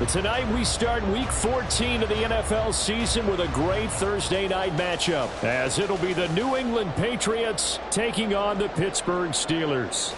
Tonight we start Week 14 of the NFL season with a great Thursday night matchup, as it'll be the New England Patriots taking on the Pittsburgh Steelers.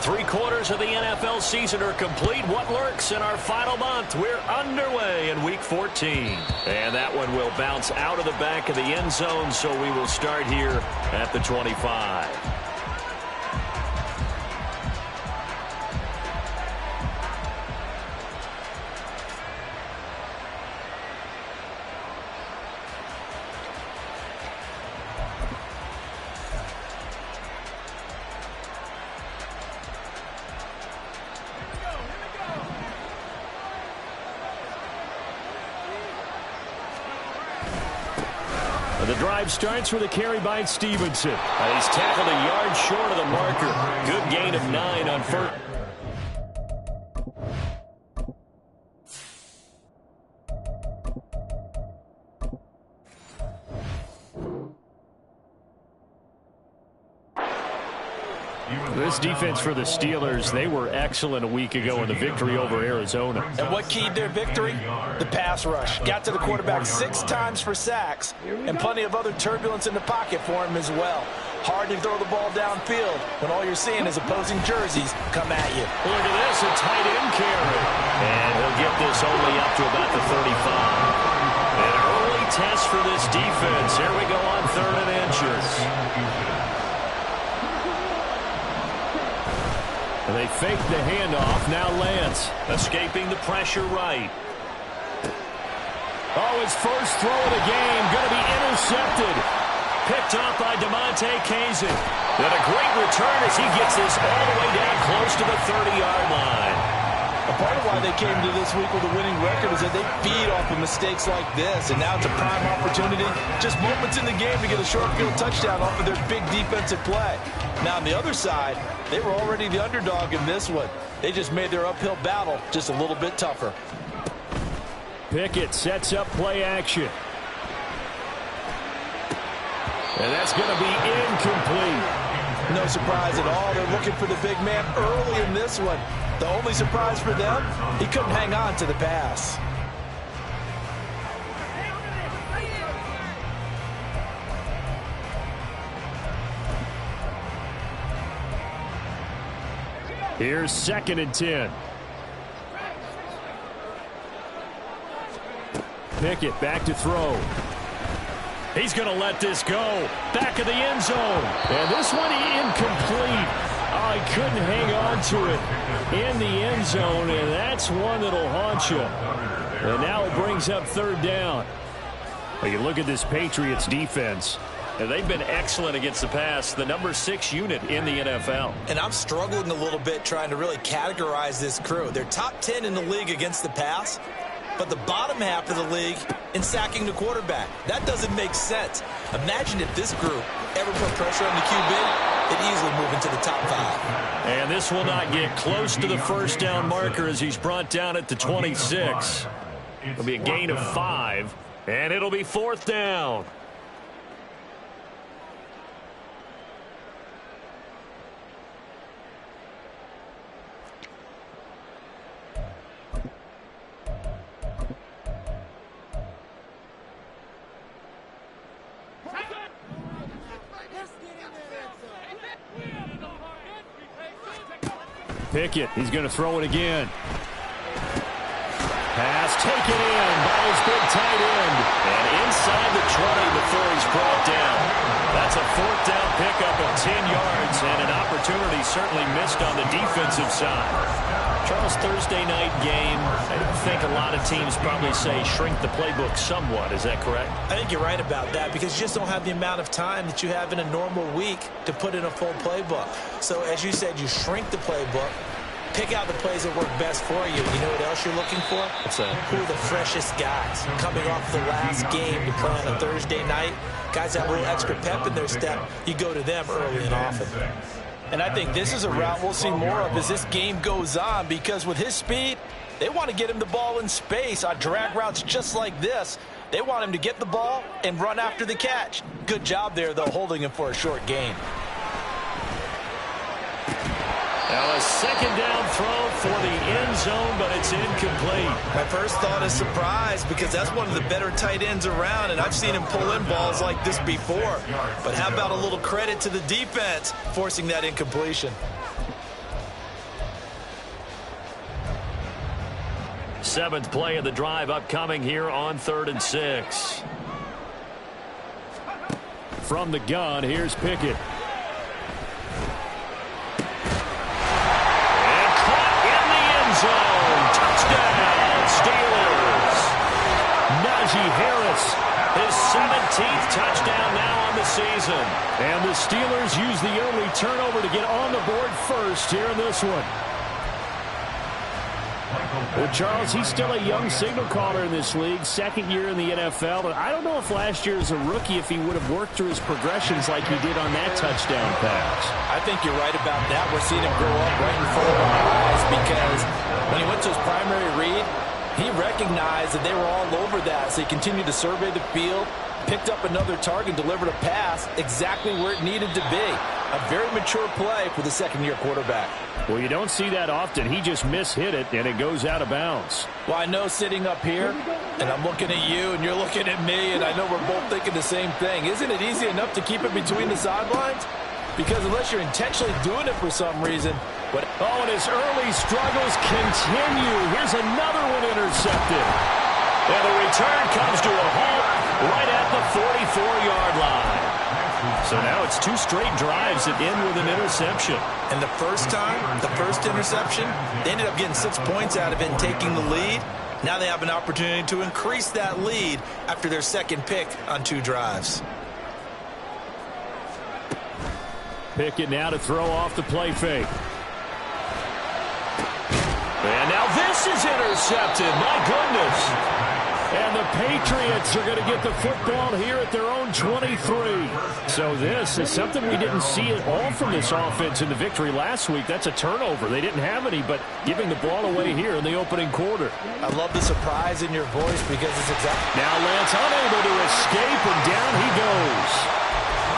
Three-quarters of the NFL season are complete. What lurks in our final month? We're underway in Week 14. And that one will bounce out of the back of the end zone, so we will start here at the 25. The drive starts with a carry by Stevenson. He's tackled a yard short of the marker. Good gain of 9 on first. This defense for the Steelers, they were excellent a week ago in the victory over Arizona. And what keyed their victory? The pass rush. Got to the quarterback 6 times for sacks, and plenty of other turbulence in the pocket for him as well. Hard to throw the ball downfield when all you're seeing is opposing jerseys come at you. Look at this, a tight end carry. And he'll get this only up to about the 35. An early test for this defense. Here we go on 3rd and inches. They fake the handoff. Now Lance. Escaping the pressure right. Oh, his first throw of the game. Going to be intercepted. Picked up by DeMonte Kazin. And a great return as he gets this all the way down close to the 30-yard line. A part of why they came to this week with a winning record is that they feed off of mistakes like this, and now it's a prime opportunity, just moments in the game to get a short field touchdown off of their big defensive play. Now on the other side, they were already the underdog in this one. They just made their uphill battle just a little bit tougher. Pickett sets up play action. And that's going to be incomplete. No surprise at all. They're looking for the big man early in this one. The only surprise for them, he couldn't hang on to the pass. Here's 2nd and 10. Pickett back to throw. He's going to let this go. Back of the end zone. And this one incomplete. Oh, he couldn't hang on to it in the end zone, and that's one that'll haunt you. And now it brings up 3rd down. Well, you look at this Patriots defense. And they've been excellent against the pass, the number 6 unit in the NFL. And I'm struggling a little bit trying to really categorize this crew. They're top 10 in the league against the pass, but the bottom half of the league in sacking the quarterback. That doesn't make sense. Imagine if this group ever put pressure on the QB, they'd easily move into the top 5. And this will not get close to the 1st down marker as he's brought down at the 26. It'll be a gain of 5, and it'll be 4th down. Pickett, he's going to throw it again. Pass taken in by his big tight end. And inside the 20 before he's brought down. That's a 4th down pickup of 10 yards and an opportunity certainly missed on the defensive side. Charles, Thursday night game, I think a lot of teams probably say shrink the playbook somewhat. Is that correct? I think you're right about that because you just don't have the amount of time that you have in a normal week to put in a full playbook. So as you said, you shrink the playbook. Pick out the plays that work best for you. You know what else you're looking for? What's that? Who are the freshest guys coming off the last game to play on a Thursday night? Guys that have a little extra pep in their step, you go to them early and often. And I think this is a route we'll see more of as this game goes on, because with his speed, they want to get him the ball in space on drag routes just like this. They want him to get the ball and run after the catch. Good job there, though, holding him for a short gain. Now a second down throw for the end zone, but it's incomplete. My first thought is surprise, because that's one of the better tight ends around, and I've seen him pull in balls like this before. But how about a little credit to the defense forcing that incompletion? Seventh play of the drive upcoming here on 3rd and 6. From the gun, here's Pickett. And caught in the end zone. Touchdown, Steelers. Najee Harris. His 17th touchdown now on the season. And the Steelers use the early turnover to get on the board first here in this one. Well, Charles, he's still a young signal caller in this league, second year in the NFL. But I don't know if last year as a rookie, if he would have worked through his progressions like he did on that touchdown pass. I think you're right about that. We're seeing him grow up right in front of our eyes, because when he went to his primary read, he recognized that they were all over that. So he continued to survey the field, picked up another target, delivered a pass exactly where it needed to be. A very mature play for the second-year quarterback. Well, you don't see that often. He just mishit it, and it goes out of bounds. Well, I know sitting up here, and I'm looking at you, and you're looking at me, and I know we're both thinking the same thing. Isn't it easy enough to keep it between the sidelines? Because unless you're intentionally doing it for some reason. But oh, and his early struggles continue. Here's another one intercepted. And the return comes to a halt right at the 44-yard line. So now it's 2 straight drives that end with an interception. And the first time, the first interception, they ended up getting 6 points out of it and taking the lead. Now they have an opportunity to increase that lead after their second pick on 2 drives. Pickett now to throw off the play fake. And now this is intercepted. My goodness. And the Patriots are going to get the football here at their own 23. So this is something we didn't see at all from this offense in the victory last week. That's a turnover. They didn't have any, but giving the ball away here in the opening quarter. I love the surprise in your voice, because it's exactly. Now Lance unable to escape, and down he goes.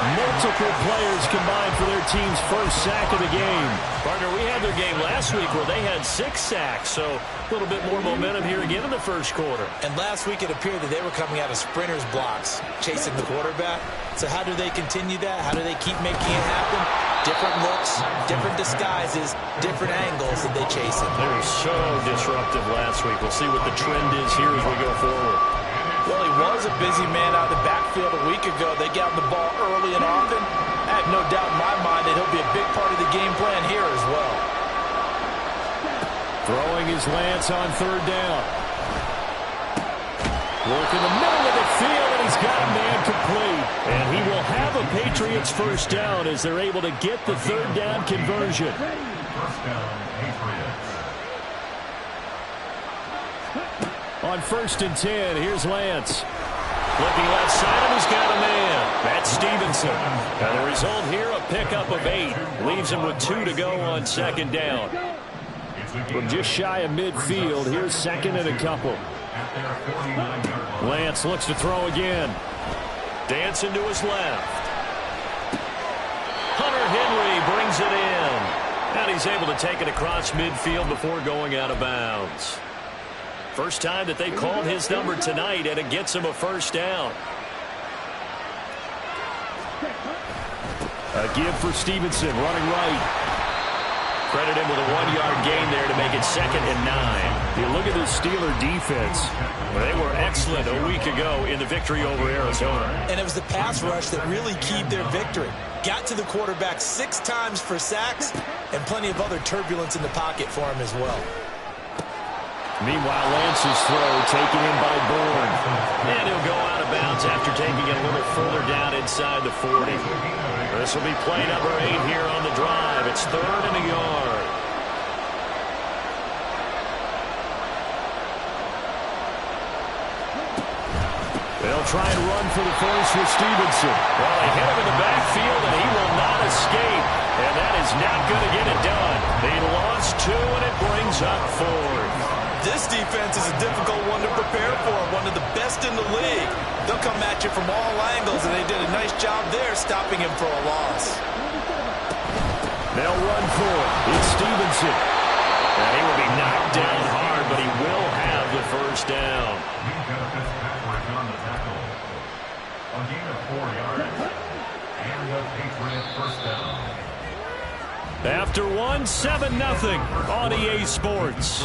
Multiple players combined for their team's first sack of the game. Partner, we had their game last week where they had 6 sacks, so a little bit more momentum here again in the first quarter. And last week it appeared that they were coming out of sprinters blocks, chasing the quarterback. So how do they continue that? How do they keep making it happen? Different looks, different disguises, different angles that they chase it. They were so disruptive last week. We'll see what the trend is here as we go forward. Well, he was a busy man out of the backfield a week ago. They got him the ball early and often. I have no doubt in my mind that he'll be a big part of the game plan here as well. Throwing his Lance on 3rd down. Work in the middle of the field, and he's got a man complete. And he will have a Patriots first down as they're able to get the 3rd down conversion. On 1st and 10, here's Lance. Looking left side, and he's got a man. That's Stevenson. And the result here, a pickup of 8. Leaves him with 2 to go on 2nd down. From just shy of midfield, here's 2nd and a couple. Lance looks to throw again. Dancing to his left. Hunter Henry brings it in. And he's able to take it across midfield before going out of bounds. First time that they called his number tonight, and it gets him a first down. A give for Stevenson, running right. Credit him with a 1-yard gain there to make it 2nd and 9. You look at the Steeler defense. They were excellent a week ago in the victory over Arizona. And it was the pass rush that really keyed their victory. Got to the quarterback 6 times for sacks, and plenty of other turbulence in the pocket for him as well. Meanwhile, Lance's throw taken in by Bourne. And he'll go out of bounds after taking it a little further down inside the 40. This will be play number 8 here on the drive. It's 3rd and a yard. They'll try and run for the first with Stevenson. Well, they hit him in the backfield, and he will not escape. And that is not going to get it done. They lost 2, and it brings up 4. This defense is a difficult one to prepare for, one of the best in the league. They'll come at you from all angles, and they did a nice job there stopping him for a loss. They'll run for it. It's Stevenson. And he will be knocked down hard, but he will have the first down. A gain of 4 yards. And the Patriots first down. After 1, 7-0 on EA Sports.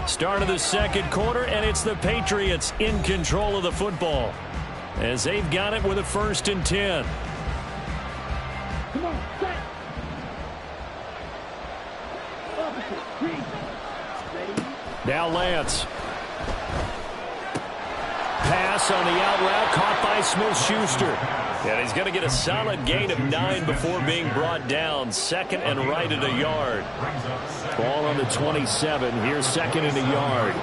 Start of the second quarter, and it's the Patriots in control of the football as they've got it with a 1st and 10. Now Lance. Pass on the out route, caught by Smith-Schuster. And he's going to get a solid gain of 9 before being brought down. 2nd and right at a yard. Ball on the 27. Here's 2nd and a yard.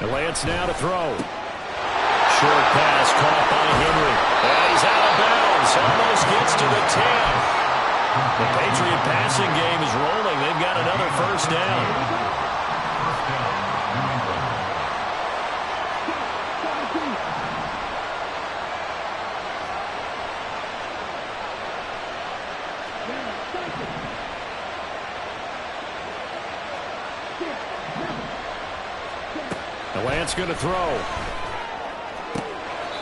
And Lance now to throw. Short pass caught by Henry. And he's out of bounds. Almost gets to the 10. The Patriot passing game is rolling. They've got another first down. Lance going to throw.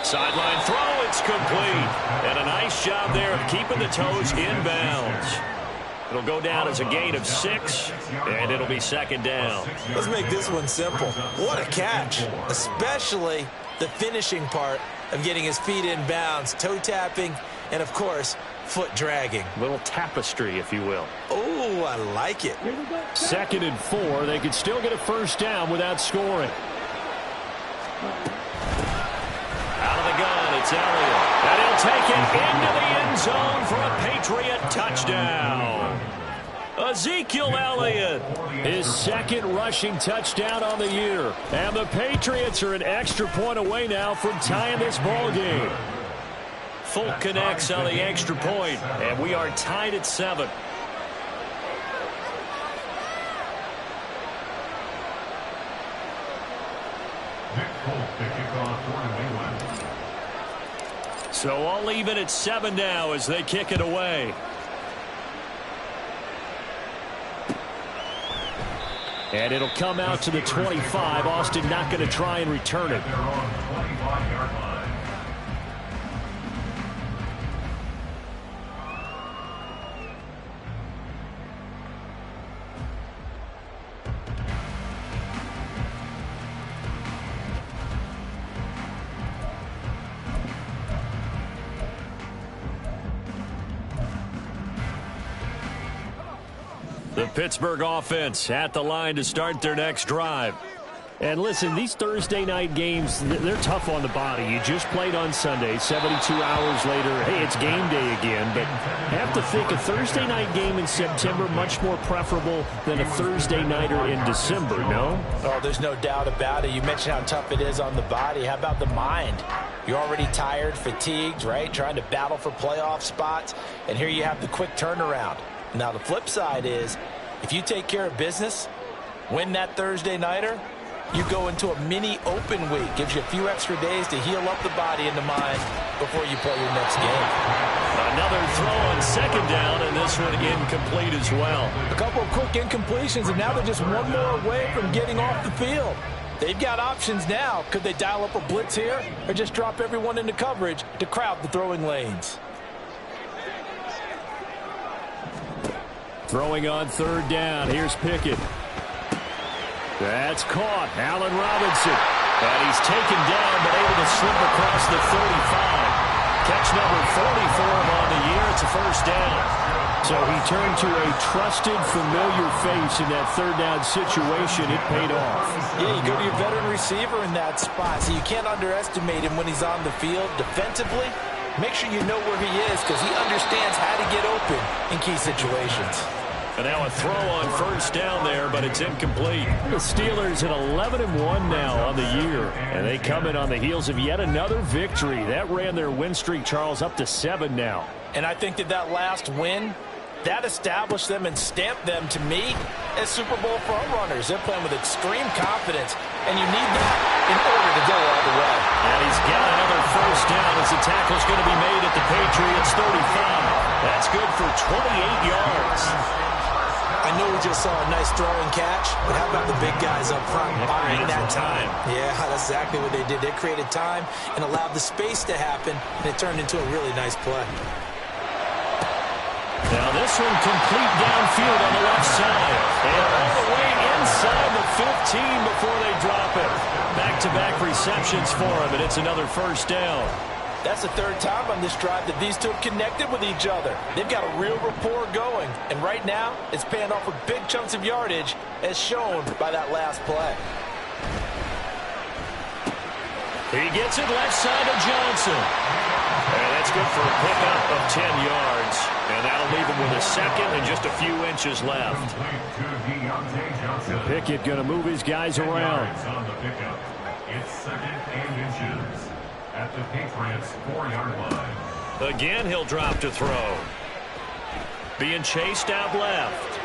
Sideline throw, it's complete. And a nice job there of keeping the toes inbounds. It'll go down as a gain of 6, and it'll be 2nd down. Let's make this one simple. What a catch, especially the finishing part of getting his feet in bounds, toe tapping, and, of course, foot dragging. Little tapestry, if you will. Oh, I like it. 2nd and 4. They could still get a first down without scoring. Out of the gun, it's Elliott. And he'll take it into the end zone for a Patriot touchdown. Ezekiel Elliott. His 2nd rushing touchdown on the year. And the Patriots are an extra point away now from tying this ball game. Fulk connects on the extra point, and we are tied at 7. So all even at 7 now as they kick it away. And it'll come out to the 25. Austin not going to try and return it. The Pittsburgh offense at the line to start their next drive. And listen, these Thursday night games, they're tough on the body. You just played on Sunday, 72 hours later, hey, it's game day again. But I have to think a Thursday night game in September much more preferable than a Thursday nighter in December, no? Oh, there's no doubt about it. You mentioned how tough it is on the body. How about the mind? You're already tired, fatigued, right? Trying to battle for playoff spots. And here you have the quick turnaround. Now, the flip side is, if you take care of business, win that Thursday nighter, you go into a mini open week. Gives you a few extra days to heal up the body and the mind before you play your next game. Another throw on 2nd down, and this one incomplete as well. A couple of quick incompletions, and now they're just one more away from getting off the field. They've got options now. Could they dial up a blitz here or just drop everyone into coverage to crowd the throwing lanes? Throwing on 3rd down. Here's Pickett. That's caught. Allen Robinson. And he's taken down, but able to slip across the 35. Catch number 40 for him on the year. It's a first down. So he turned to a trusted, familiar face in that 3rd down situation. It paid off. Yeah, you go to your veteran receiver in that spot, so you can't underestimate him when he's on the field. Defensively, make sure you know where he is because he understands how to get open in key situations. And now a throw on first down there, but it's incomplete. The Steelers at 11-1 now on the year. And they come in on the heels of yet another victory. That ran their win streak, Charles, up to 7 now. And I think that last win, that established them and stamped them, to me, as Super Bowl frontrunners. They're playing with extreme confidence, and you need that in order to go all the way. And he's got another first down as the tackle's going to be made at the Patriots' 35. That's good for 28 yards. I know we just saw a nice throw and catch, but how about the big guys up front buying that time? Yeah, that's exactly what they did. They created time and allowed the space to happen, and it turned into a really nice play. Now this one complete downfield on the left side. And all the way inside the 15 before they drop it. Back-to-back receptions for him, and it's another first down. That's the third time on this drive that these two have connected with each other. They've got a real rapport going, and right now it's paying off with big chunks of yardage, as shown by that last play. He gets it left side of Johnson. And that's good for a pickup of 10 yards. And that'll leave him with a second and just a few inches left. Pickett going to move his guys around. On the pickup. It's 2nd and inches at the Patriots' 4-yard line. Again, he'll drop to throw. Being chased out left.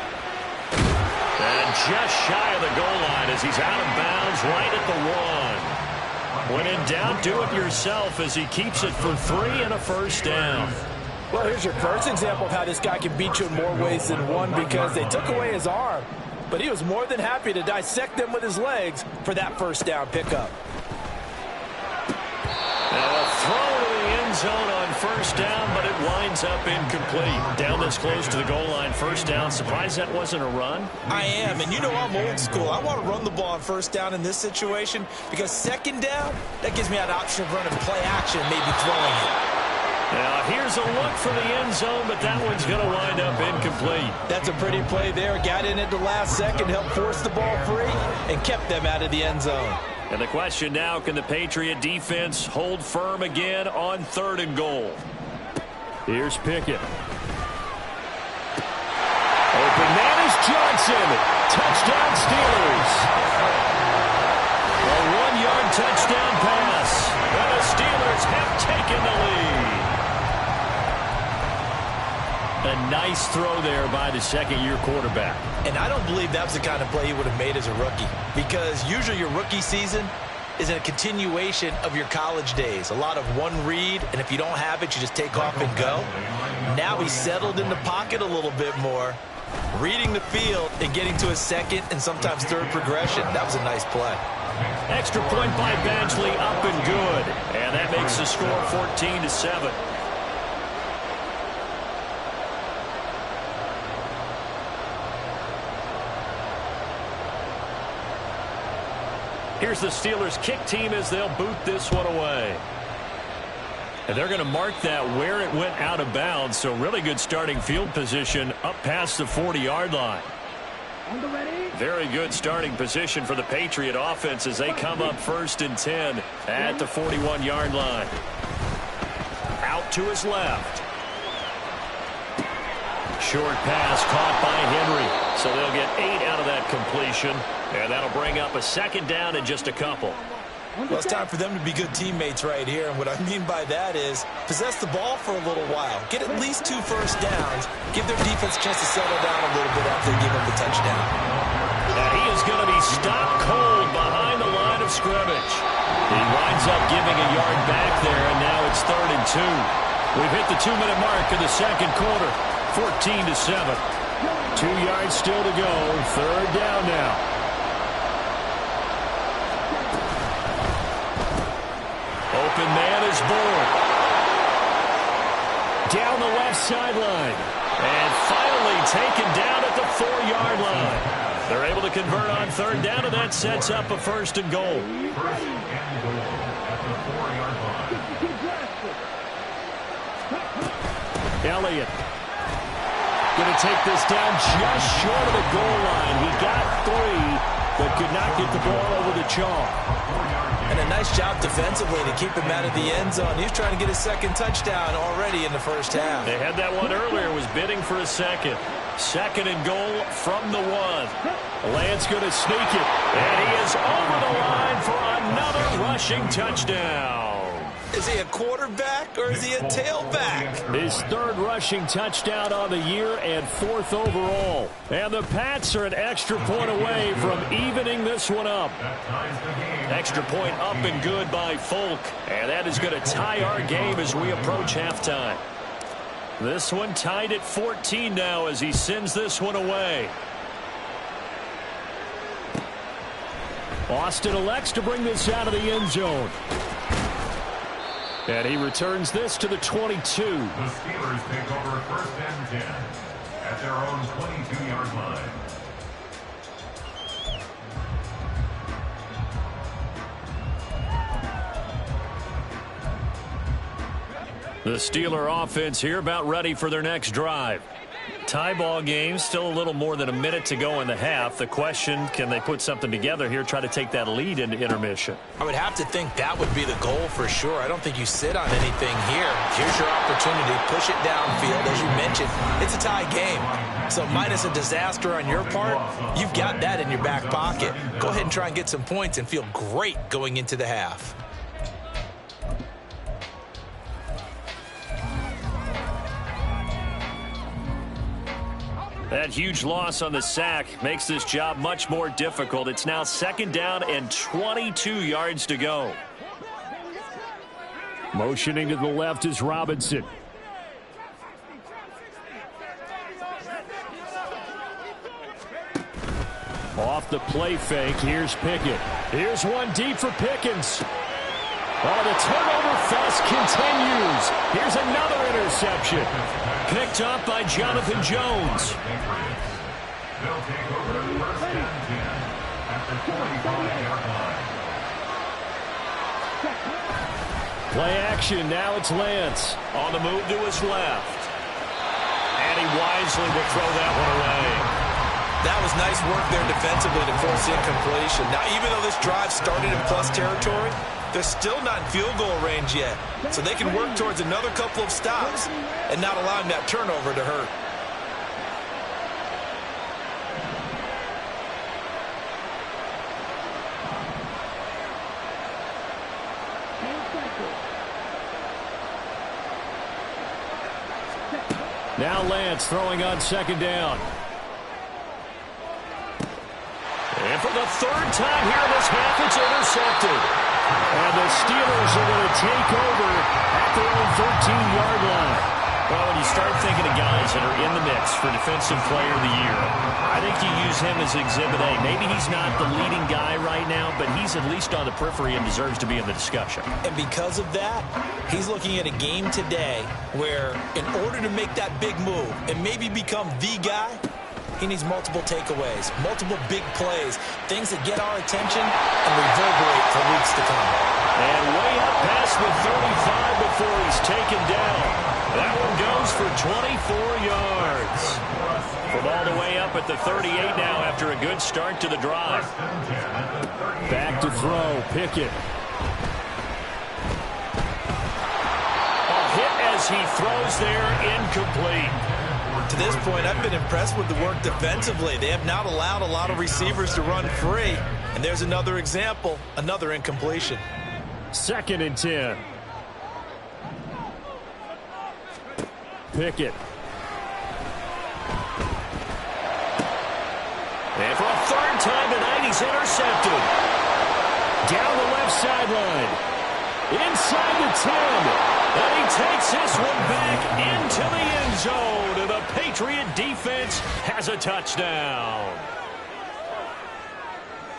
And just shy of the goal line as he's out of bounds right at the 1. When in doubt, do it yourself as he keeps it for 3 and a first down. Well, here's your first example of how this guy can beat you in more ways than one, because they took away his arm, but he was more than happy to dissect them with his legs for that first down pickup. Now a throw to the end zone on first down, but it winds up incomplete. Down this close to the goal line, first down. Surprised that wasn't a run? I am, and you know I'm old school. I want to run the ball on first down in this situation, because second down, that gives me an option of running play action, maybe throwing it. Now here's a look for the end zone, but that one's going to wind up incomplete. That's a pretty play there. Got in at the last second, helped force the ball free, and kept them out of the end zone. And the question now, can the Patriot defense hold firm again on 3rd and goal? Here's Pickett. Open man is Johnson. Touchdown Steelers. A 1-yard touchdown pass. And the Steelers have taken the lead. A nice throw there by the second-year quarterback. And I don't believe that was the kind of play he would have made as a rookie, because usually your rookie season is a continuation of your college days. A lot of one read, and if you don't have it, you just take off and go. Now he's settled in the pocket a little bit more, reading the field and getting to a second and sometimes third progression. That was a nice play. Extra point by Badgley, up and good. And that makes the score 14-7. Here's the Steelers' kick team as they'll boot this one away. And they're going to mark that where it went out of bounds. So really good starting field position up past the 40-yard line. Very good starting position for the Patriot offense as they come up 1st and 10 at the 41-yard line. Out to his left. Short pass caught by Henry. So they'll get 8 out of that completion. And that'll bring up a 2nd down in just a couple. Well, it's time for them to be good teammates right here. And what I mean by that is possess the ball for a little while. Get at least 2 first downs. Give their defense a chance to settle down a little bit after they give them the touchdown. And he is going to be stopped cold behind the line of scrimmage. He winds up giving a yard back there, and now it's 3rd and 2. We've hit the 2-minute mark of the second quarter. 14-7. 2 yards still to go. 3rd down now. Open man is Bourne. Down the left sideline. And finally taken down at the 4-yard line. They're able to convert on 3rd down, and that sets up a 1st and goal. 1st and goal at the 4-yard line. Elliott going to take this down just short of the goal line. He got 3, but could not get the ball over the chalk. And a nice job defensively to keep him out of the end zone. He was trying to get his 2nd touchdown already in the first half. They had that one earlier, was bidding for a 2nd. 2nd and goal from the 1. Lance going to sneak it. And he is over the line for another rushing touchdown. Is he a quarterback or is he a tailback? His 3rd rushing touchdown on the year and 4th overall. And the Pats are an extra point away from evening this one up. Extra point up and good by Folk. And that is going to tie our game as we approach halftime. This one tied at 14 now as he sends this one away. Austin elects to bring this out of the end zone. And he returns this to the 22. The Steelers take over 1st and 10 at their own 22-yard line. The Steeler offense here about ready for their next drive. Tie ball game, still a little more than a minute to go in the half. The question, can they put something together here, try to take that lead into intermission? I would have to think that would be the goal for sure. I don't think you sit on anything here. Here's your opportunity. Push it downfield. As you mentioned, it's a tie game. So minus a disaster on your part, you've got that in your back pocket. Go ahead and try and get some points and feel great going into the half. That huge loss on the sack makes this job much more difficult. It's now 2nd down and 22 yards to go. Motioning to the left is Robinson. Off the play fake, here's Pickett. Here's one deep for Pickens. Oh, the turnover fest continues. Here's another interception. Picked up by Jonathan Jones. They'll take over 1st and 10 at the 45-yard line. Play action, now it's Lance. On the move to his left. And he wisely will throw that one away. That was nice work there defensively to force incompletion. Now, even though this drive started in plus territory, they're still not in field goal range yet. So they can work towards another couple of stops and not allowing that turnover to hurt. Now Lance throwing on 2nd down. And for the 3rd time here in this half, it's intercepted. And the Steelers are going to take over at their own 13-yard line. Well, when you start thinking of guys that are in the mix for Defensive Player of the Year, I think you use him as Exhibit A. Maybe he's not the leading guy right now, but he's at least on the periphery and deserves to be in the discussion. And because of that, he's looking at a game today where in order to make that big move and maybe become the guy, he needs multiple takeaways, multiple big plays, things that get our attention and reverberate for weeks to come. And way up past the 35 before he's taken down. That one goes for 24 yards. From all the way up at the 38 now after a good start to the drive. Back to throw, Pickett. A hit as he throws there, incomplete. To this point, I've been impressed with the work defensively. They have not allowed a lot of receivers to run free. And there's another example, another incompletion. 2nd and 10. Pickett. And for a 3rd time tonight, he's intercepted. Down the left sideline. Inside the 10. And he takes this one back into the end zone. And the Patriot defense has a touchdown.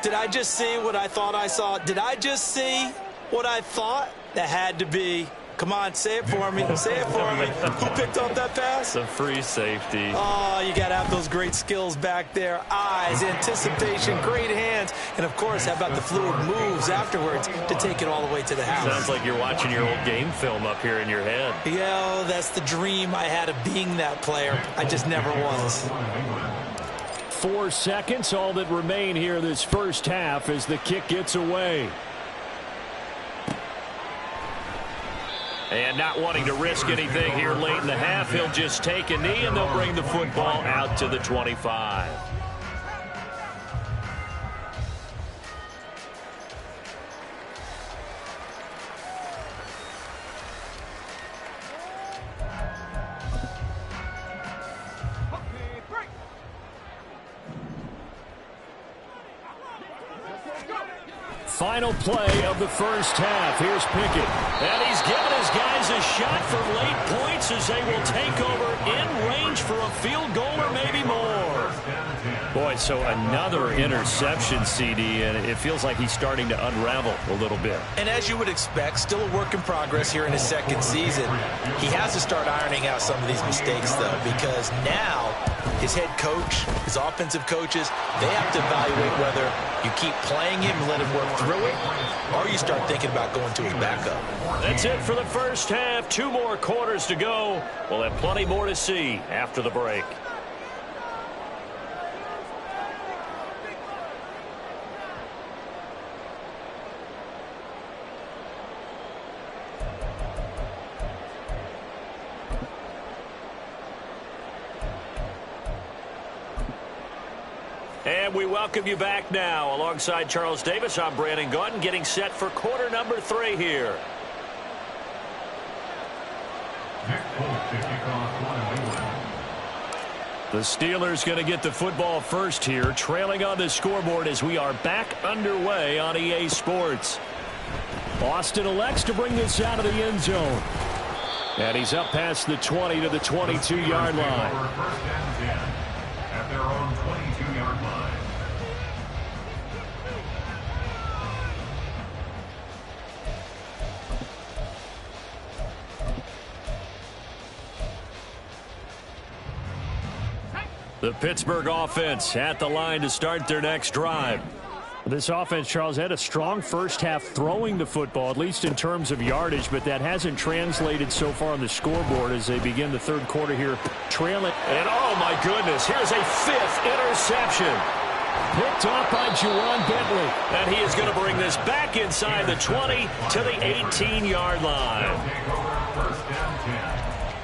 Did I just see what I thought I saw? Did I just see what I thought? That had to be. Come on, say it for me. Say it for me. Who picked up that pass? The free safety. Oh, you got to have those great skills back there. Eyes, anticipation, great hands. And, of course, how about the fluid moves afterwards to take it all the way to the house? Sounds like you're watching your old game film up here in your head. Yeah, that's the dream I had of being that player. I just never was. 4 seconds, all that remain here this first half as the kick gets away. And not wanting to risk anything here late in the half, he'll just take a knee, and they'll bring the football out to the 25. Final play of the first half. Here's Pickett. And he's given his guys a shot for late points as they will take over in range for a field goal or maybe more. Boy, so another interception, CD, and it feels like he's starting to unravel a little bit. And as you would expect, still a work in progress here in his second season. He has to start ironing out some of these mistakes, though, because now his head coach, his offensive coaches, they have to evaluate whether you keep playing him and let him work through it, or you start thinking about going to his backup. That's it for the first half. 2 more quarters to go. We'll have plenty more to see after the break. And we welcome you back now. Alongside Charles Davis, I'm Brandon Gaudin, getting set for quarter number 3 here. The Steelers going to get the football first here, trailing on the scoreboard as we are back underway on EA Sports. Austin elects to bring this out of the end zone. And he's up past the 20 to the 22-yard line. First and 10 at their own 22-yard line. The Pittsburgh offense at the line to start their next drive. This offense, Charles, had a strong first half throwing the football, at least in terms of yardage, but that hasn't translated so far on the scoreboard as they begin the third quarter here, trailing. And oh my goodness, here's a 5th interception. Picked off by Juwan Bentley. And he is going to bring this back inside the 20 to the 18-yard line. First and 10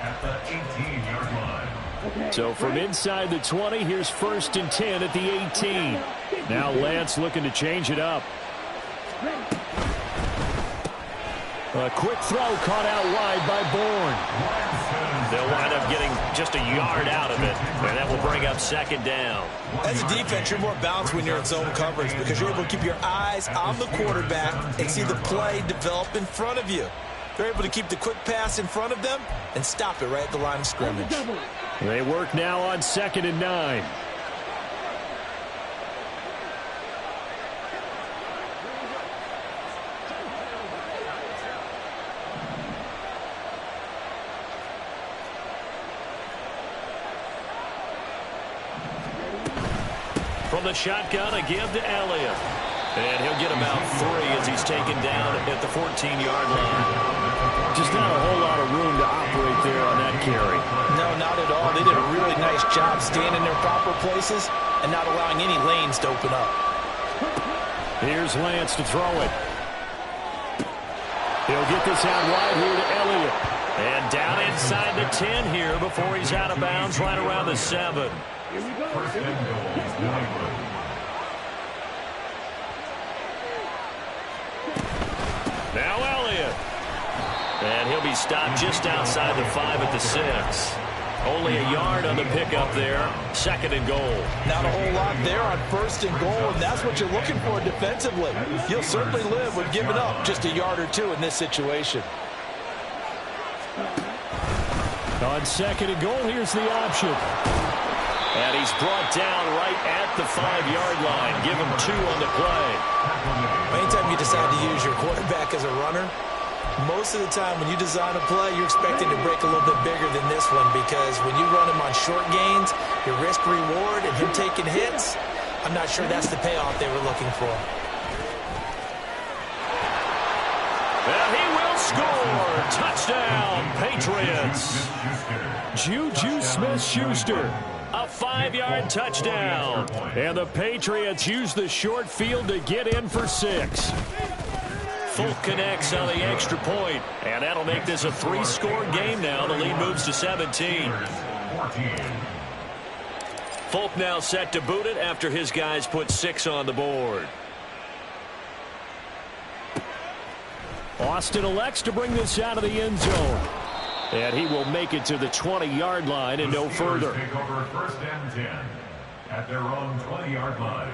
at the 18-yard line. So from inside the 20, here's 1st and 10 at the 18. Now Lance looking to change it up. A quick throw caught out wide by Bourne. They'll wind up getting just a yard out of it, and that will bring up 2nd down. As a defense, you're more balanced when you're in zone coverage because you're able to keep your eyes on the quarterback and see the play develop in front of you. They're able to keep the quick pass in front of them and stop it right at the line of scrimmage. They work now on 2nd and 9. From the shotgun, a give to Elliott. And he'll get about 3 as he's taken down at the 14-yard line. Just not a whole lot of room to operate there on that carry. No, not at all. They did a really nice job staying in their proper places and not allowing any lanes to open up. Here's Lance to throw it. He'll get this out wide here to Elliott. And down inside the 10 here before he's out of bounds right around the 7. First and goal, New England. Now Elliott. And he'll be stopped just outside the 5 at the 6. Only a yard on the pickup there. 2nd and goal. Not a whole lot there on 1st and goal, and that's what you're looking for defensively. You'll certainly live with giving up just a yard or 2 in this situation. On 2nd and goal, here's the option. And he's brought down right at the 5-yard line. Give him 2 on the play. Anytime you decide to use your quarterback as a runner, most of the time when you design a play, you're expecting to break a little bit bigger than this one because when you run him on short gains, your risk-reward and him taking hits, I'm not sure that's the payoff they were looking for. And he will score. Touchdown, Patriots. Juju Smith-Schuster. A 5-yard touchdown. And the Patriots use the short field to get in for 6. Folk connects on the extra point, and that'll make this a 3-score game now. The lead moves to 17. Folk now set to boot it after his guys put 6 on the board. Austin elects to bring this out of the end zone. And he will make it to the 20-yard line and no further. Take over 1st and 10 at their own 20-yard line.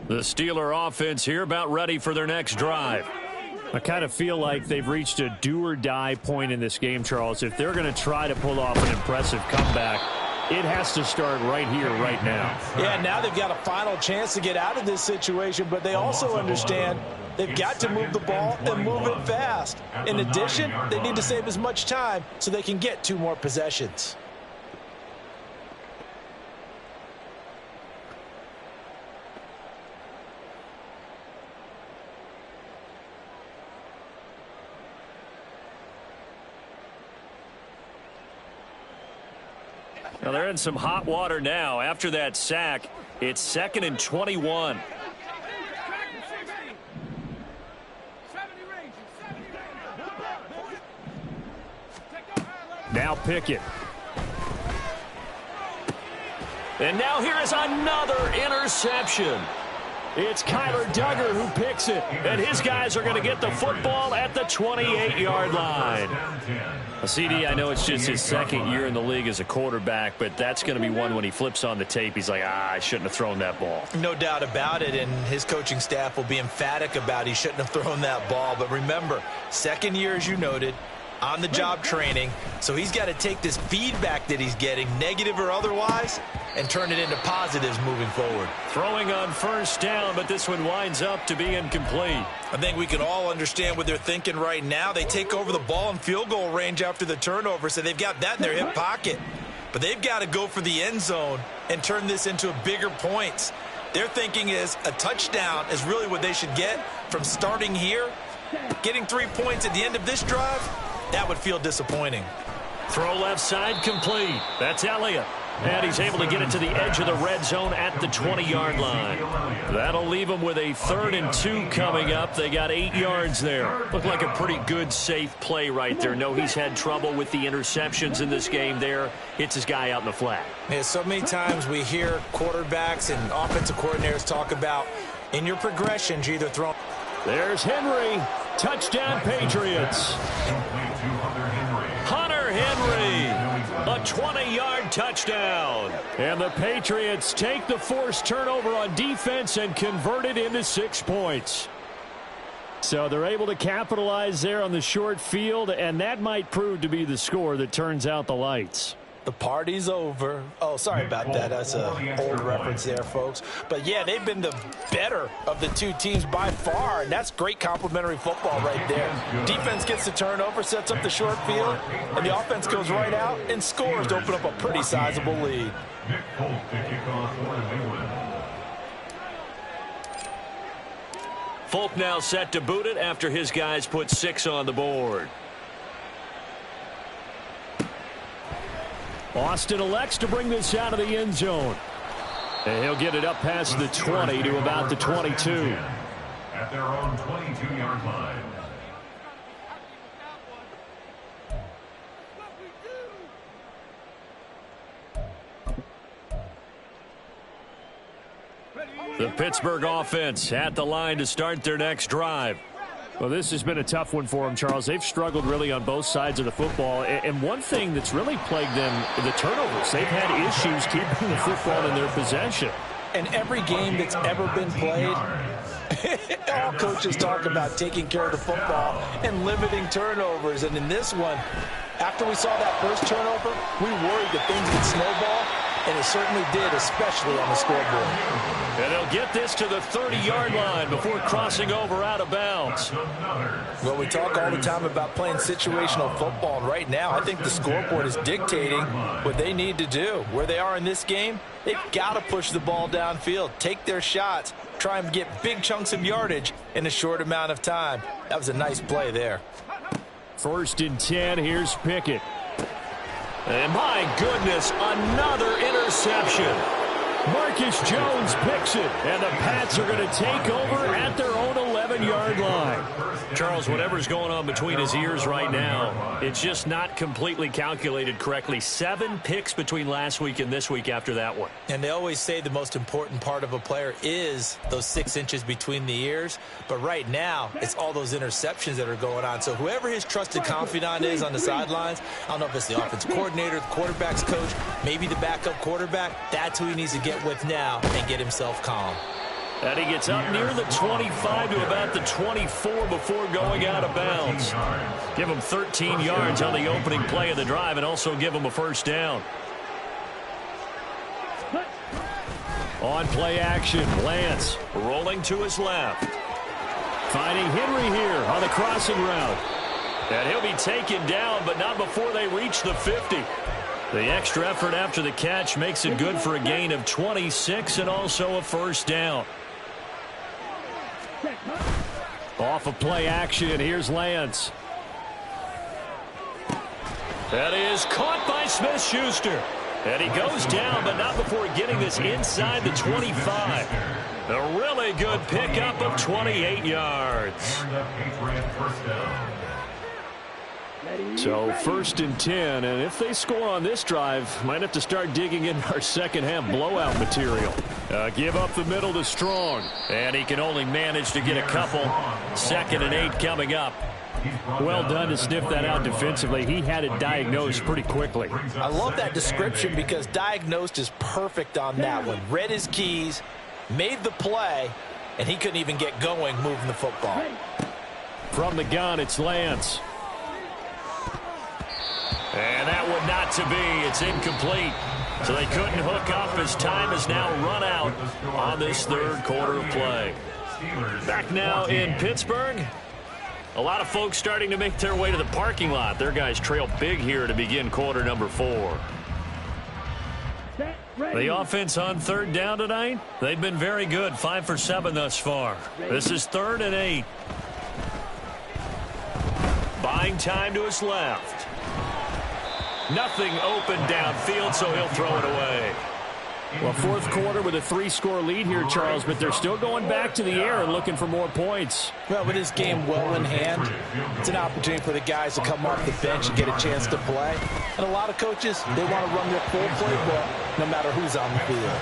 The Steeler offense here about ready for their next drive. I kind of feel like they've reached a do-or-die point in this game, Charles. If they're going to try to pull off an impressive comeback, it has to start right here, right now. Yeah, now they've got a final chance to get out of this situation, but they also understand they've got to move the ball and move it fast. In addition, they need to save as much time so they can get 2 more possessions. Well, they're in some hot water now. After that sack, it's 2nd and 21. Now Pickett. And now here is another interception. It's Kyler Duggar who picks it. And his guys are going to get the football at the 28-yard line. CD, I know it's just his 2nd year in the league as a quarterback, but that's going to be one when he flips on the tape. He's like, I shouldn't have thrown that ball. No doubt about it, and his coaching staff will be emphatic about he shouldn't have thrown that ball. But remember, 2nd year, as you noted, on-the-job training, so he's got to take this feedback that he's getting, negative or otherwise, and turn it into positives moving forward. Throwing on 1st down, but this one winds up to be incomplete. I think we can all understand what they're thinking right now. They take over the ball in field goal range after the turnover, so they've got that in their hip pocket. But they've got to go for the end zone and turn this into bigger points. Their thinking is a touchdown is really what they should get from starting here. Getting 3 points at the end of this drive, that would feel disappointing. Throw left side complete. That's Elliott. And he's able to get it to the edge of the red zone at the 20-yard line. That'll leave them with a 3rd and 2 coming up. They got 8 yards there. Looked like a pretty good, safe play right there. No, he's had trouble with the interceptions in this game there. Hits his guy out in the flat. Yeah, so many times we hear quarterbacks and offensive coordinators talk about in your progressions, you either throw. There's Henry. Touchdown, Patriots. Hunter Henry. A 20-yard touchdown. And the Patriots take the forced turnover on defense and convert it into 6 points. So they're able to capitalize there on the short field, and that might prove to be the score that turns out the lights. The party's over. Oh, sorry about that. That's an old reference there, folks. But, yeah, they've been the better of the 2 teams by far, and that's great complimentary football right there. Defense gets the turnover, sets up the short field, and the offense goes right out and scores to open up a pretty sizable lead. Folk now set to boot it after his guys put 6 on the board. Austin elects to bring this out of the end zone. And he'll get it up past the 20 to about the 22. At their own 22-yard line. The Pittsburgh offense at the line to start their next drive. Well, this has been a tough one for them, Charles. They've struggled really on both sides of the football. And one thing that's really plagued them, the turnovers. They've had issues keeping the football in their possession. And every game that's ever been played, all coaches talk about taking care of the football and limiting turnovers. And in this one, after we saw that first turnover, we worried that things would snowball. And it certainly did, especially on the scoreboard. And they'll get this to the 30-yard line before crossing over out of bounds. Well, we talk all the time about playing situational football, and right now I think the scoreboard is dictating what they need to do. Where they are in this game, they've got to push the ball downfield, take their shots, try and get big chunks of yardage in a short amount of time. That was a nice play there. 1st and 10, here's Pickett. And my goodness, another interception. Marcus Jones picks it, and the Pats are going to take over at their own 11-yard line. Charles, whatever's going on between his ears right now, it's just not completely calculated correctly. 7 picks between last week and this week after that one. And they always say the most important part of a player is those 6 inches between the ears. But right now, it's all those interceptions that are going on. So whoever his trusted confidant is on the sidelines, I don't know if it's the offensive coordinator, the quarterback's coach, maybe the backup quarterback, that's who he needs to get with now and get himself calm. And he gets up near the 25 to about the 24 before going out of bounds. Give him 13 yards on the opening play of the drive and also give him a 1st down. On play action, Lance Rolling to his left. finding Henry here on the crossing route. And he'll be taken down, but not before they reach the 50. The extra effort after the catch makes it good for a gain of 26 and also a 1st down. Off of play action, here's Lance. That is caught by Smith-Schuster. And he goes down, but not before getting this inside the 25. A really good pickup of 28 yards. So 1st and 10, and if they score on this drive, might have to start digging in our second-half blowout material. Give up the middle to Strong. And he can only manage to get a couple. 2nd and 8 coming up. Well done to sniff that out defensively. He had it diagnosed pretty quickly. I love that description because diagnosed is perfect on that one. Read his keys, made the play, and he couldn't even get going moving the football. From the gun, it's Lance. And that one not to be. It's incomplete. So they couldn't hook up as time has now run out on this 3rd quarter of play. Back now in Pittsburgh. A lot of folks starting to make their way to the parking lot. Their guys trail big here to begin quarter number 4. The offense on 3rd down tonight, they've been very good. 5 for 7 thus far. This is 3rd and 8. Buying time to his left. Nothing open downfield, so he'll throw it away. Well, 4th quarter with a 3-score lead here, Charles, but they're still going back to the air and looking for more points. Well, with this game well in hand, it's an opportunity for the guys to come off the bench and get a chance to play. And a lot of coaches, they want to run their full playbook no matter who's on the field.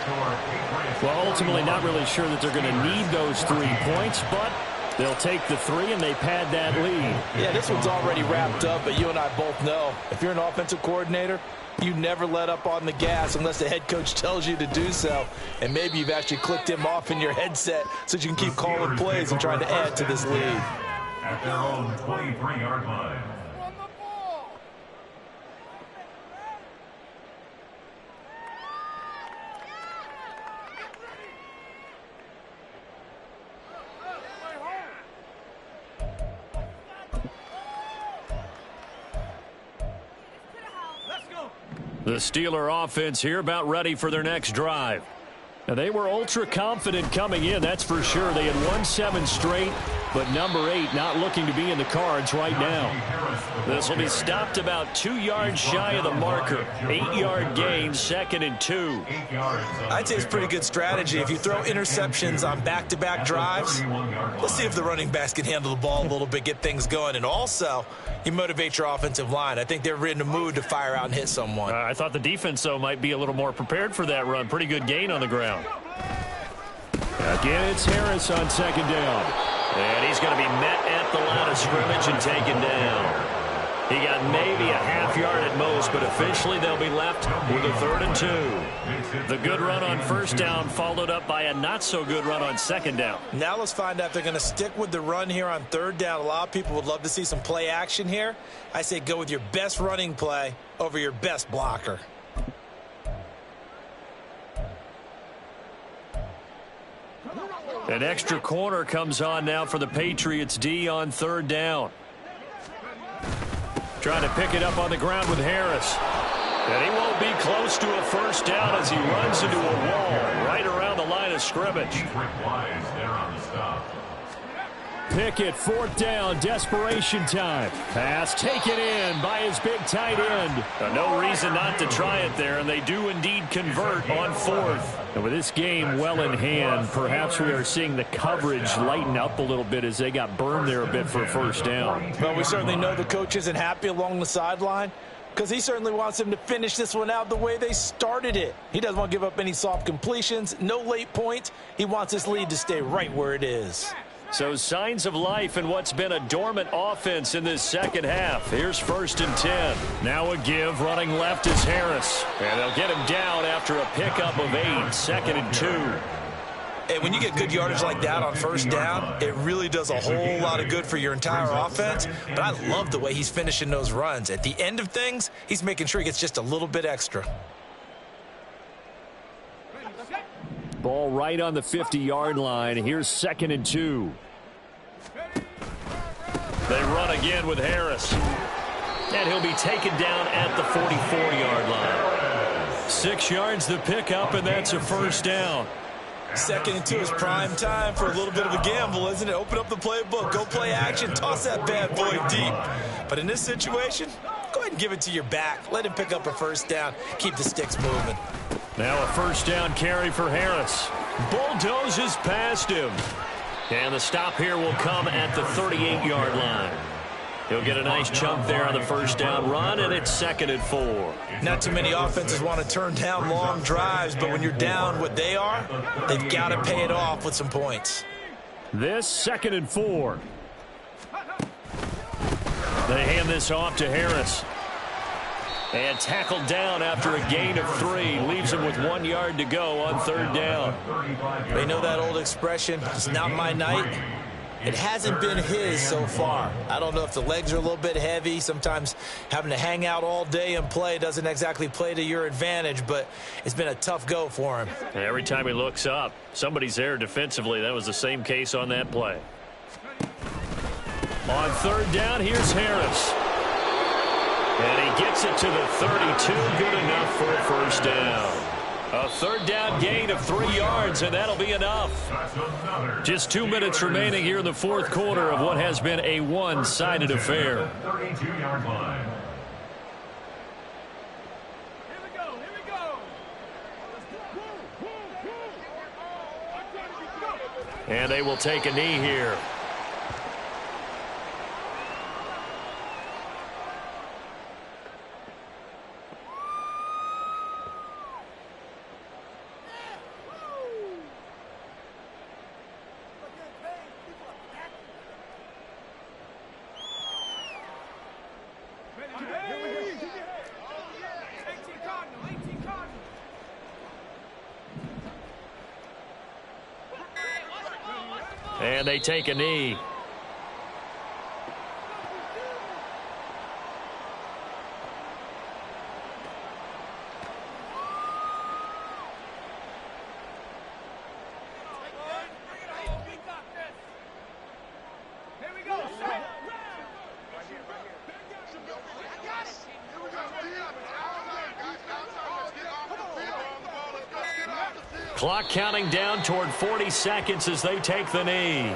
Well, ultimately not really sure that they're going to need those 3 points, but they'll take the 3 and they pad that lead. Yeah, this one's already wrapped up, but you and I both know if you're an offensive coordinator, you never let up on the gas unless the head coach tells you to do so. And maybe you've actually clicked him off in your headset so you can keep calling plays and trying to add to this lead. At their own 23-yard line. The Steeler offense here about ready for their next drive. Now, they were ultra confident coming in, that's for sure. They had won 7 straight, but number 8 not looking to be in the cards right now. This will be stopped about 2 yards shy of the marker. 8-yard gain, 2nd and 2. I'd say it's pretty good strategy. If you throw interceptions on back-to-back drives, let's see if the running backs can handle the ball a little bit, get things going. And also, you motivate your offensive line. I think they're in the mood to fire out and hit someone. I thought the defense, though, might be a little more prepared for that run. Pretty good gain on the ground. Again, it's Harris on 2nd down. And he's going to be met at the line of scrimmage and taken down. He got maybe a half yard at most, but officially they'll be left with a 3rd and 2. The good run on 1st down followed up by a not-so-good run on 2nd down. Now let's find out if they're going to stick with the run here on 3rd down. A lot of people would love to see some play action here. I say go with your best running play over your best blocker. An extra corner comes on now for the Patriots D on 3rd down. Trying to pick it up on the ground with Harris. And he won't be close to a first down as he runs into a wall right around the line of scrimmage. Pickett, 4th down, desperation time. Pass taken in by his big tight end. No reason not to try it there, and they do indeed convert on 4th. And with this game well in hand, perhaps we are seeing the coverage lighten up a little bit as they got burned there a bit for a first down. Well, we certainly know the coach isn't happy along the sideline because he certainly wants them to finish this one out the way they started it. He doesn't want to give up any soft completions, no late points. He wants his lead to stay right where it is. So signs of life in what's been a dormant offense in this second half. Here's 1st and 10. Now a give, running left is Harris. And they'll get him down after a pickup of 8, 2nd and 2. And when you get good yardage like that on first down, it really does a whole lot of good for your entire offense. But I love the way he's finishing those runs. At the end of things, he's making sure he gets just a little bit extra. Ball right on the 50-yard line. Here's 2nd and 2. They run again with Harris. And he'll be taken down at the 44-yard line. 6 yards the pickup, and that's a first down. 2nd and 2 is prime time for a little bit of a gamble, isn't it? Open up the playbook, go play action, toss that bad boy deep. But in this situation, go ahead and give it to your back. Let him pick up a first down. Keep the sticks moving. Now a first down carry for Harris. Bulldozes past him. And the stop here will come at the 38-yard line. He'll get a nice chunk there on the first down run, and it's 2nd and 4. Not too many offenses want to turn down long drives, but when you're down what they are, they've got to pay it off with some points. This 2nd and 4. They hand this off to Harris. And tackled down after a gain of 3. Leaves him with 1 yard to go on 3rd down. They know that old expression, it's not my night. It hasn't been his so far. I don't know if the legs are a little bit heavy. Sometimes having to hang out all day and play doesn't exactly play to your advantage, but it's been a tough go for him. And every time he looks up, somebody's there defensively. That was the same case on that play. On 3rd down, here's Harris. And he gets it to the 32. Good enough for a first down. A 3rd down gain of 3 yards, and that'll be enough. Just 2 minutes remaining here in the 4th quarter of what has been a one-sided affair. 32-yard line. And they will take a knee here. And they take a knee. Clock counting down toward 40 seconds as they take the knee.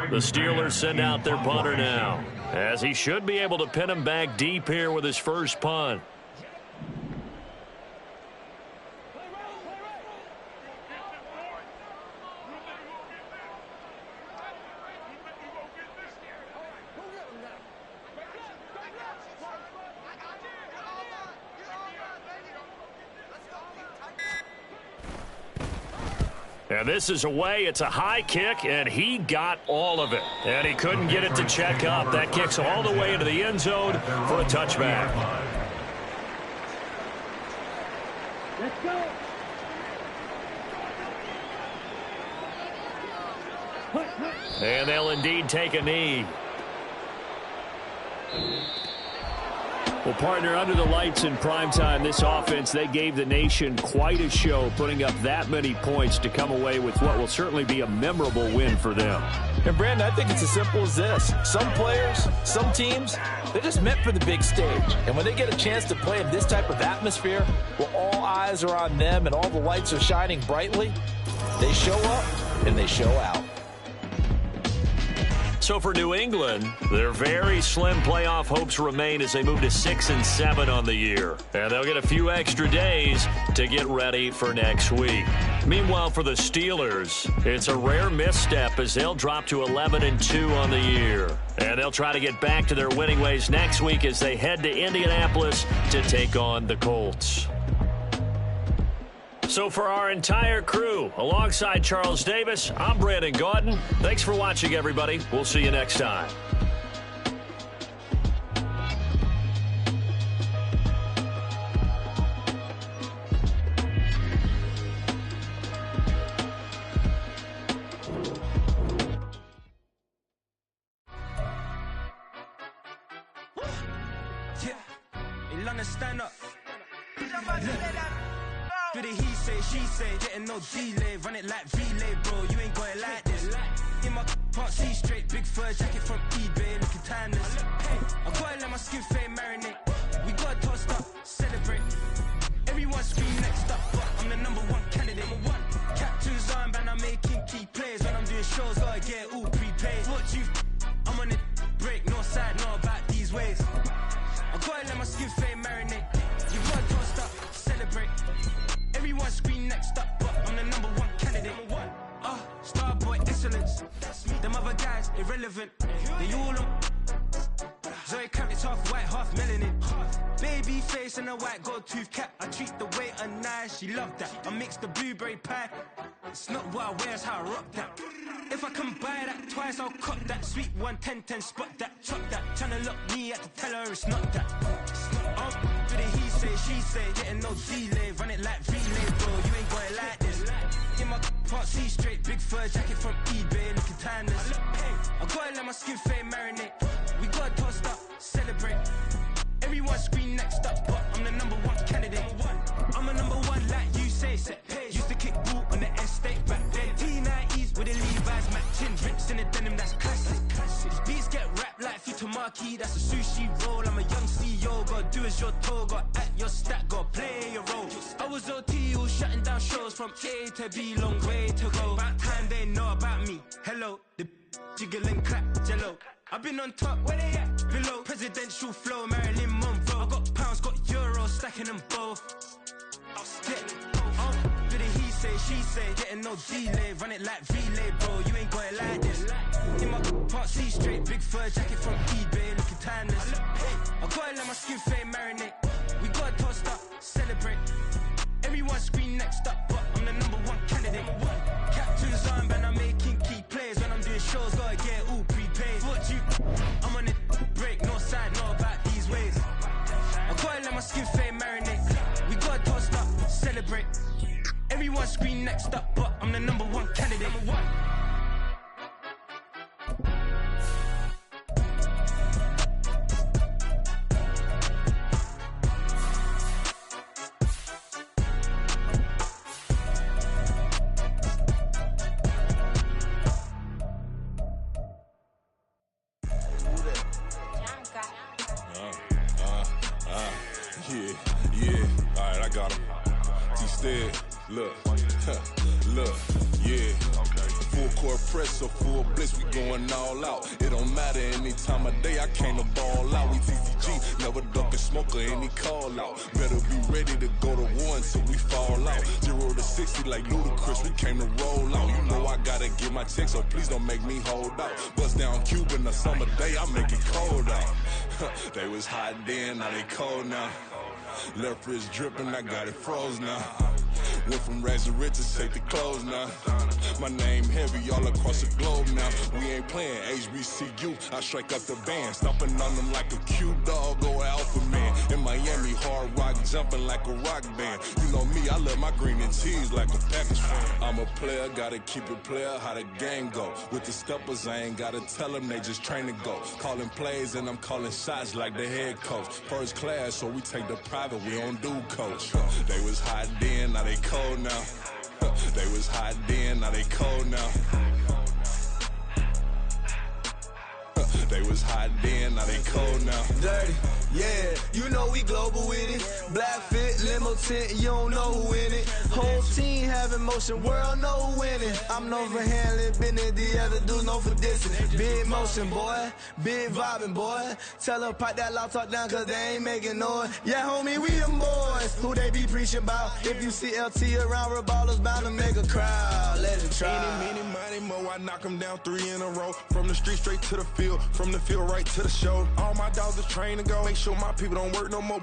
The Steelers send out their punter now, as he should be able to pin him back deep here with his first punt. And this is away. It's a high kick, and he got all of it. And he couldn't get it to check up. That kicks all the way into the end zone for a touchback. Let's go. And they'll indeed take a knee. Well, partner, under the lights in primetime, this offense, they gave the nation quite a show, putting up that many points to come away with what will certainly be a memorable win for them. And, Brandon, I think it's as simple as this. Some players, some teams, they're just meant for the big stage. And when they get a chance to play in this type of atmosphere, where all eyes are on them and all the lights are shining brightly, they show up and they show out. So for New England, their very slim playoff hopes remain as they move to 6-7 on the year. And they'll get a few extra days to get ready for next week. Meanwhile, for the Steelers, it's a rare misstep as they'll drop to 11-2 on the year. And they'll try to get back to their winning ways next week as they head to Indianapolis to take on the Colts. So for our entire crew, alongside Charles Davis, I'm Brandon Gaudin. Thanks for watching, everybody. We'll see you next time. Stand up. Do the he say, she say, getting no delay, run it like relay, bro, you ain't got it like this. In my can't see straight, big fur jacket from eBay, looking timeless. I gotta let my skin fade marinate, we gotta toast up, celebrate. Everyone scream next up, but I'm the #1 candidate. Captain's armband, I'm making key plays, when I'm doing shows, gotta get all prepaid. What you, I'm on it, break, no side, know about these ways. I gotta let my skin fade marinate, you gotta toast up, celebrate. Everyone scream next up, but I'm the #1 candidate. Starboy excellence. Them other guys irrelevant. They all on. Zoe Kravitz half white, half melanin. Baby face and a white gold tooth cap. I treat the waiter nice, she love that. I mix the blueberry pie. It's not what I wear, it's how I rock that. If I can buy that twice, I'll cut that. Sweet 110, spot that, chop that. Tryna look me at the teller, it's not that. Do the he say, she say, getting no delay, run it like relay, bro, you ain't got it like this. In my can't see straight, big fur jacket from eBay, looking timeless. I gotta let my skin fade marinate, we gotta toast up, celebrate. Everyone scream next up, but I'm the #1 candidate. I'm a #1 like you say, set pace. Used to kick ball on the estate back then. T90s with the Levi's matching, drips in the denim, that's classic. These beats get wrapped like Futamaki, that's a sushi roll. I'm a young CEO, gotta do as you're told, gotta act your stat, gotta play your role. I was OT, all shutting down shows from A to B, long way to go. About time they know about me. Hello, the jiggle and clap, jello. I've been on top, where they at? Below, presidential flow, Marilyn Monroe. I got pounds, got euros, stacking them both. I'll stick. Do the he say, she say, getting no delay, run it like relay, bro, you ain't got it like this. In my can't see straight, big fur jacket from eBay, looking timeless. I gotta let my skin fade marinate, we gotta toast up, celebrate. Everyone scream next up, but I'm the #1 candidate. Captain's armband, I'm making key plays, when I'm doing shows, gotta get all prepaid. What you, I'm on it, break, no side, know about these ways. I gotta let my skin fade marinate, we gotta toast up, celebrate. Everyone scream next up, but I'm the #1 candidate. Yeah, alright, I got him. T-Stead, look, yeah. Full court press or full blitz, we going all out. It don't matter any time of day, I came to ball out. We TCG, never duck a smoke or any call out. Better be ready to go to war until we fall out. 0 to 60 like Ludacris, we came to roll out. You know I gotta get my check, so please don't make me hold out. Bust down Cuban a summer day, I make it cold out. They was hot then, now they cold now. Left wrist dripping, I got it froze now. Went from rags to riches, take the clothes now. My name heavy all across the globe now. We ain't playing HBCU. I strike up the band, stomping on them like a cute dog or alpha man. In Miami, hard rock jumping like a rock band. You know me, I love my green and cheese like a Packers fan. I'm a player, gotta keep it player, how the game go. With the steppers, I ain't gotta tell them, they just train to go. Calling plays and I'm calling shots like the head coach. First class, so we take the private, we don't do coach. They was hot then, now they cold now. They was hot then, now they cold now. They was hot then, now they cold now. Dirty, yeah, you know we global with it. Black fit, limo tint, you don't know who in it. Whole team having motion, world know who winning. I'm known for handling business, the other dudes known for dissing. Big motion, boy, big vibing, boy. Tell her pipe that loud talk down, cause they ain't making noise. Yeah, homie, we them boys, who they be preaching about. If you see LT around, Reballer's bound to make a crowd. Let it try. Eeny, meeny, miny, mo, I knock them down 3 in a row. From the street straight to the field, from the field right to the show. All my dogs are trained to go. Make sure my people don't work no more.